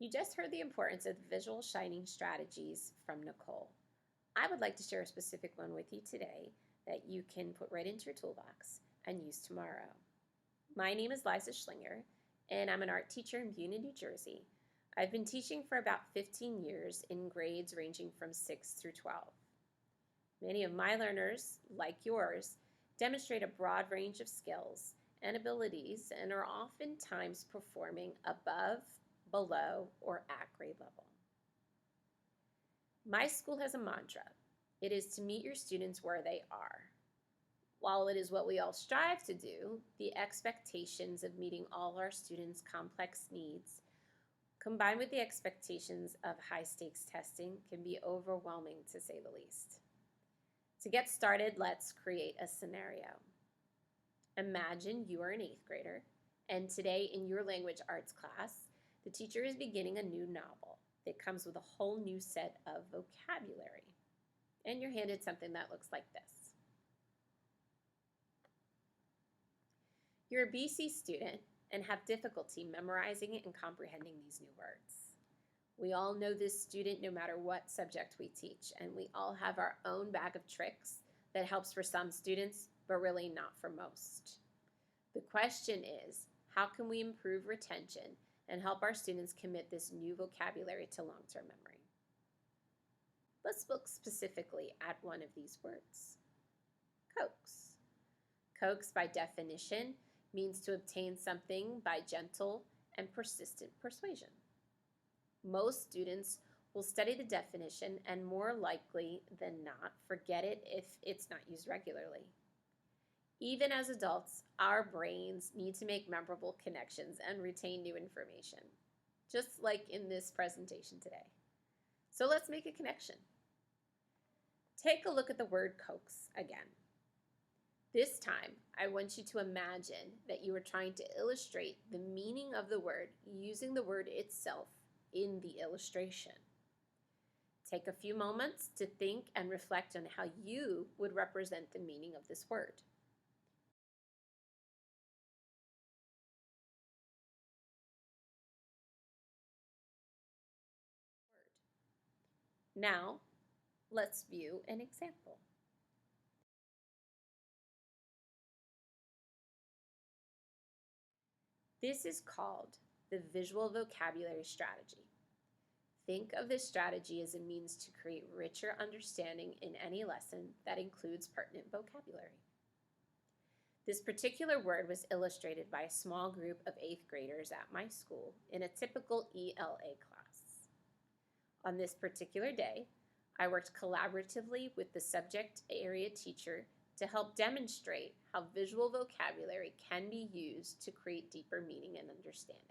You just heard the importance of visual shining strategies from Nicole. I would like to share a specific one with you today that you can put right into your toolbox and use tomorrow. My name is Liza Schlienger, and I'm an art teacher in Buena, New Jersey. I've been teaching for about 15 years in grades ranging from 6 through 12. Many of my learners, like yours, demonstrate a broad range of skills and abilities and are oftentimes performing above, below, or at grade level. My school has a mantra. It is to meet your students where they are. While it is what we all strive to do, the expectations of meeting all our students' complex needs, combined with the expectations of high-stakes testing, can be overwhelming to say the least. To get started, let's create a scenario. Imagine you are an 8th grader, and today in your language arts class, the teacher is beginning a new novel that comes with a whole new set of vocabulary. And you're handed something that looks like this. You're a BC student and have difficulty memorizing and comprehending these new words. We all know this student no matter what subject we teach, and we all have our own bag of tricks that helps for some students, but really not for most. The question is, how can we improve retention and help our students commit this new vocabulary to long-term memory? Let's look specifically at one of these words. Coax. Coax, by definition, means to obtain something by gentle and persistent persuasion. Most students will study the definition and more likely than not forget it if it's not used regularly. Even as adults, our brains need to make memorable connections and retain new information, just like in this presentation today. So let's make a connection. Take a look at the word coax again. This time, I want you to imagine that you are trying to illustrate the meaning of the word using the word itself in the illustration. Take a few moments to think and reflect on how you would represent the meaning of this word. Now, let's view an example. This is called the visual vocabulary strategy. Think of this strategy as a means to create richer understanding in any lesson that includes pertinent vocabulary. This particular word was illustrated by a small group of 8th graders at my school in a typical ELA class. On this particular day, I worked collaboratively with the subject area teacher to help demonstrate how visual vocabulary can be used to create deeper meaning and understanding.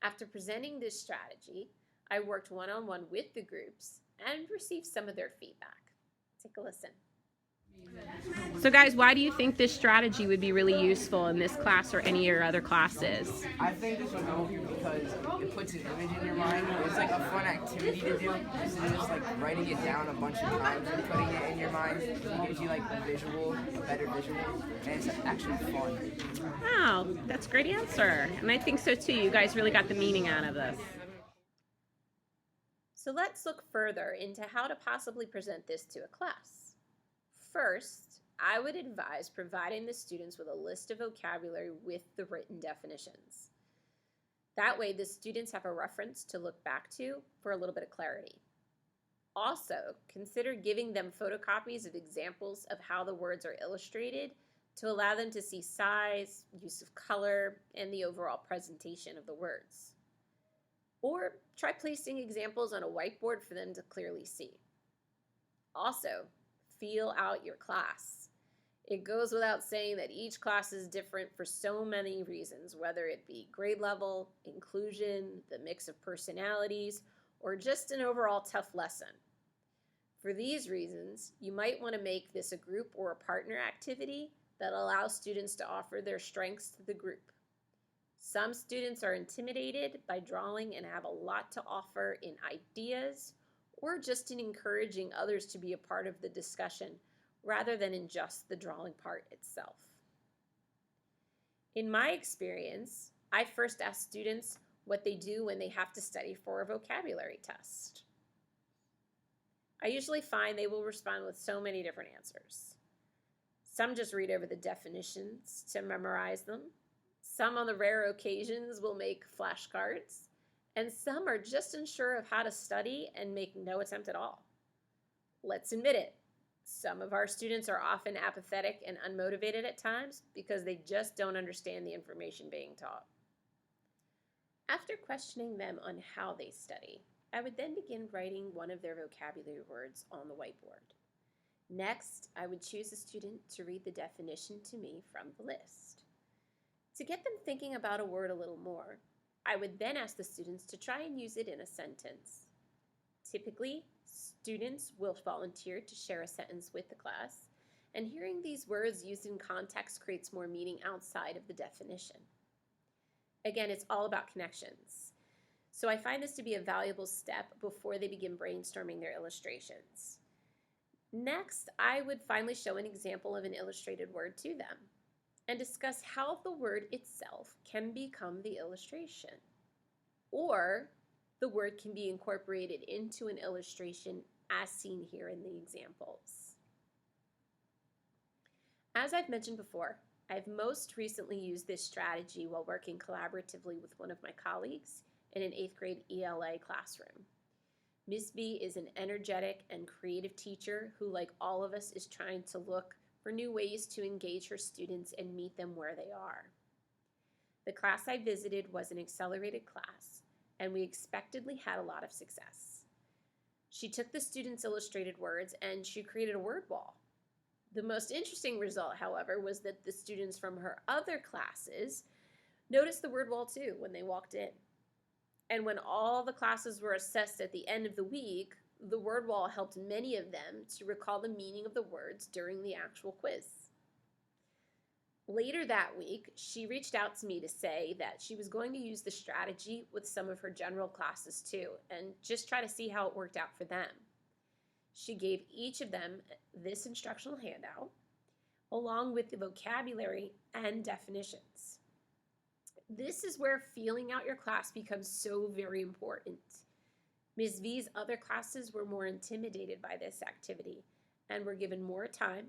After presenting this strategy, I worked one-on-one with the groups and received some of their feedback. Take a listen. So guys, why do you think this strategy would be really useful in this class or any of your other classes? I think this would help you because it puts an image in your mind. It's like a fun activity to do instead of just like writing it down a bunch of times and putting it in your mind. It gives you like a better visual, and it's actually fun. Wow, that's a great answer. And I think so too. You guys really got the meaning out of this. So let's look further into how to possibly present this to a class. First, I would advise providing the students with a list of vocabulary with the written definitions. That way, the students have a reference to look back to for a little bit of clarity. Also, consider giving them photocopies of examples of how the words are illustrated to allow them to see size, use of color, and the overall presentation of the words. Or try placing examples on a whiteboard for them to clearly see. Also, feel out your class. It goes without saying that each class is different for so many reasons, whether it be grade level, inclusion, the mix of personalities, or just an overall tough lesson. For these reasons, you might want to make this a group or a partner activity that allows students to offer their strengths to the group. Some students are intimidated by drawing and have a lot to offer in ideas or just in encouraging others to be a part of the discussion rather than in just the drawing part itself. In my experience, I first ask students what they do when they have to study for a vocabulary test. I usually find they will respond with so many different answers. Some just read over the definitions to memorize them. Some, on the rare occasions, will make flashcards. And some are just unsure of how to study and make no attempt at all. Let's admit it. Some of our students are often apathetic and unmotivated at times because they just don't understand the information being taught. After questioning them on how they study, I would then begin writing one of their vocabulary words on the whiteboard. Next, I would choose a student to read the definition to me from the list. To get them thinking about a word a little more, I would then ask the students to try and use it in a sentence. Typically, students will volunteer to share a sentence with the class, and hearing these words used in context creates more meaning outside of the definition. Again, it's all about connections. So I find this to be a valuable step before they begin brainstorming their illustrations. Next, I would finally show an example of an illustrated word to them and discuss how the word itself can become the illustration, or the word can be incorporated into an illustration as seen here in the examples. As I've mentioned before, I've most recently used this strategy while working collaboratively with one of my colleagues in an 8th grade ELA classroom. Ms. B is an energetic and creative teacher who, like all of us, is trying to look for new ways to engage her students and meet them where they are. The class I visited was an accelerated class, and we expectedly had a lot of success. She took the students' illustrated words and she created a word wall. The most interesting result, however, was that the students from her other classes noticed the word wall too when they walked in. And when all the classes were assessed at the end of the week, the word wall helped many of them to recall the meaning of the words during the actual quiz. Later that week, she reached out to me to say that she was going to use the strategy with some of her general classes too, and just try to see how it worked out for them. She gave each of them this instructional handout, along with the vocabulary and definitions. This is where feeling out your class becomes so very important. Ms. V's other classes were more intimidated by this activity and were given more time.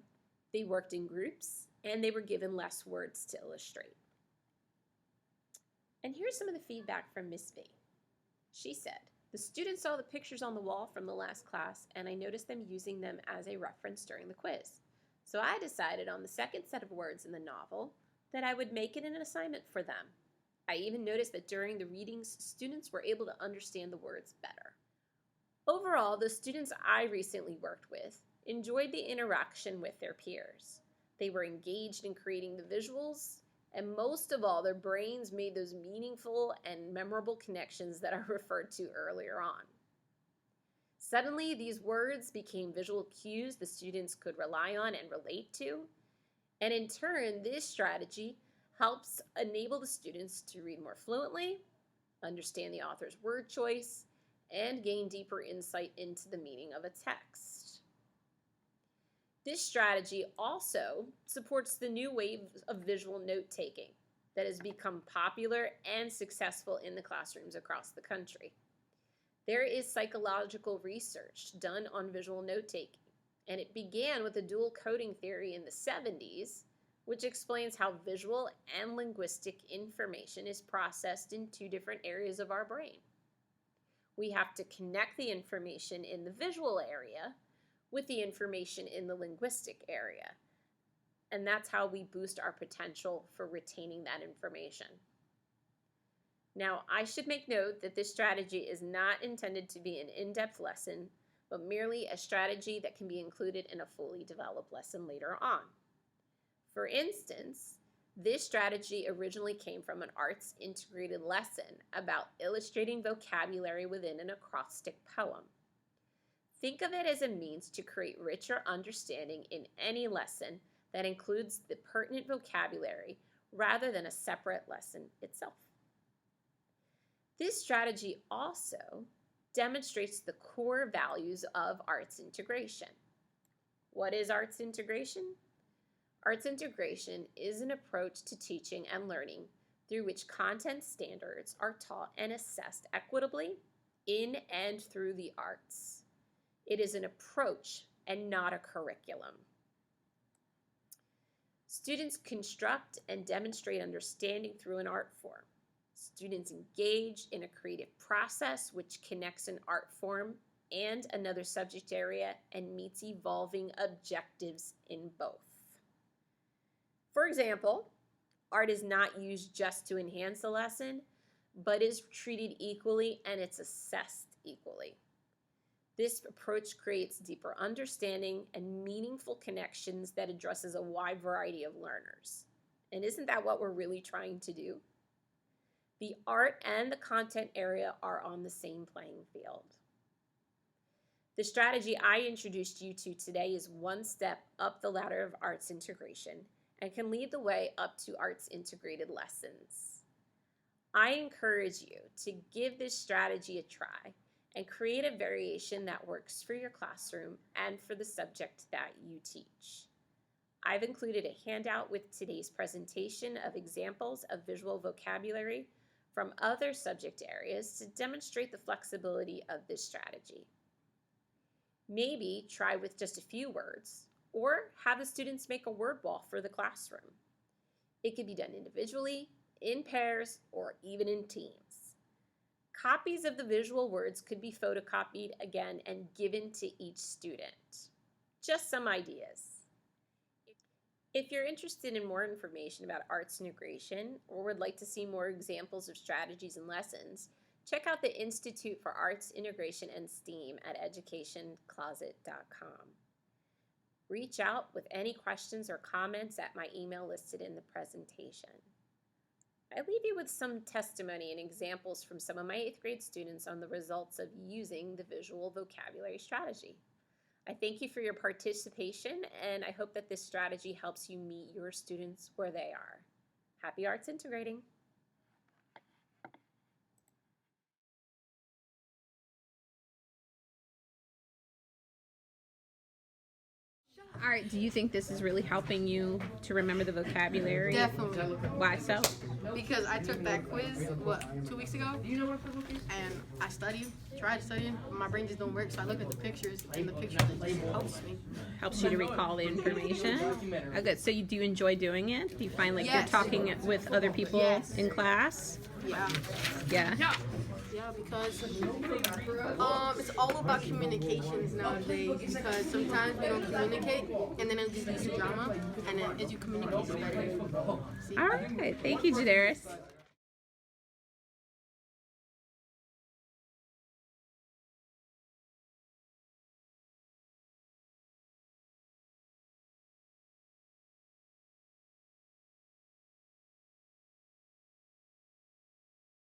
They worked in groups and they were given less words to illustrate. And here's some of the feedback from Ms. V. She said, "The students saw the pictures on the wall from the last class and I noticed them using them as a reference during the quiz. So I decided on the second set of words in the novel that I would make it an assignment for them. I even noticed that during the readings, students were able to understand the words better." Overall, the students I recently worked with enjoyed the interaction with their peers. They were engaged in creating the visuals, and most of all, their brains made those meaningful and memorable connections that I referred to earlier on. Suddenly, these words became visual cues the students could rely on and relate to, and in turn, this strategy helps enable the students to read more fluently, understand the author's word choice, and gain deeper insight into the meaning of a text. This strategy also supports the new wave of visual note-taking that has become popular and successful in the classrooms across the country. There is psychological research done on visual note-taking, and it began with the dual coding theory in the 70s, which explains how visual and linguistic information is processed in two different areas of our brain. We have to connect the information in the visual area with the information in the linguistic area, and that's how we boost our potential for retaining that information. Now, I should make note that this strategy is not intended to be an in-depth lesson, but merely a strategy that can be included in a fully developed lesson later on. For instance, this strategy originally came from an arts integrated lesson about illustrating vocabulary within an acrostic poem. Think of it as a means to create richer understanding in any lesson that includes the pertinent vocabulary rather than a separate lesson itself. This strategy also demonstrates the core values of arts integration. What is arts integration? Arts integration is an approach to teaching and learning through which content standards are taught and assessed equitably in and through the arts. It is an approach and not a curriculum. Students construct and demonstrate understanding through an art form. Students engage in a creative process which connects an art form and another subject area and meets evolving objectives in both. For example, art is not used just to enhance the lesson, but is treated equally and it's assessed equally. This approach creates deeper understanding and meaningful connections that addresses a wide variety of learners. And isn't that what we're really trying to do? The art and the content area are on the same playing field. The strategy I introduced you to today is one step up the ladder of arts integration and can lead the way up to arts integrated lessons. I encourage you to give this strategy a try and create a variation that works for your classroom and for the subject that you teach. I've included a handout with today's presentation of examples of visual vocabulary from other subject areas to demonstrate the flexibility of this strategy. Maybe try with just a few words, or have the students make a word wall for the classroom. It could be done individually, in pairs, or even in teams. Copies of the visual words could be photocopied again and given to each student. Just some ideas. If you're interested in more information about arts integration or would like to see more examples of strategies and lessons, check out the Institute for Arts Integration and STEAM at educationcloset.com. Reach out with any questions or comments at my email listed in the presentation. I leave you with some testimony and examples from some of my 8th grade students on the results of using the visual vocabulary strategy. I thank you for your participation, and I hope that this strategy helps you meet your students where they are. Happy Arts Integrating! All right, do you think this is really helping you to remember the vocabulary? Definitely. Why so? Because I took that quiz, 2 weeks ago? And I tried studying, but my brain just don't work, so I look at the pictures, and the pictures just helps me. Helps you to recall the information? Oh, good. So do you enjoy doing it? Do you find like Yes. you're talking with other people Yes. in class? Yeah. Yeah. Yeah, because it's all about communications nowadays. Because sometimes we don't communicate, and then it just leads to drama. And then as you communicate, it's better. See? All right. Thank you, Jadaris.